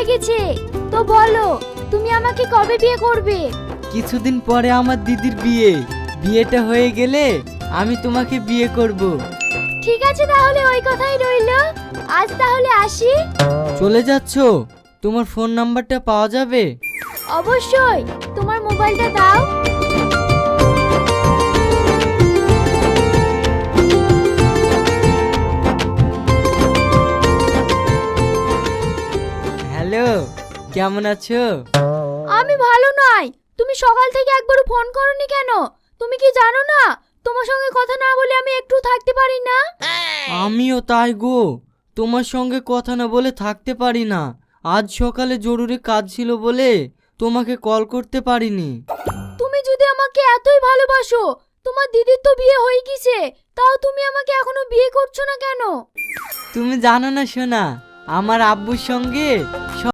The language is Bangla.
লেগেছে। তো বলো, তুমি আমাকে কবে বিয়ে করবে? কিছুদিন পরে আমার দিদির বিয়ে। বিয়েটা হয়ে গেলে আমি তোমাকে বিয়ে করব। ঠিক আছে, তাহলে ওই কথাই রইলো। আজ তাহলে আসি। চলে যাচ্ছো? তোমার ফোন নাম্বারটা পাওয়া যাবে? অবশ্যই, তোমার মোবাইলটা দাও। হ্যালো, কেমন আছো? আমি ভালো নাই। তুমি সকাল থেকে একবারও ফোন করনি কেন? তুমি কি জানো না, তোমার সঙ্গে কথা না বলে আমি একটু থাকতে পারি না? আমিও তাই গো, তোমার সঙ্গে কথা না বলে থাকতে পারি না। আজ সকালে জরুরি কাজ ছিল বলে তোমাকে কল করতে পারিনি। তুমি যদি আমাকে এতই ভালোবাসো, তোমার দিদির তো বিয়ে হয়ে গেছে, তাও তুমি আমাকে এখনো বিয়ে করছো না কেন? তুমি জানো না সোনা, আমার আব্বুর সঙ্গে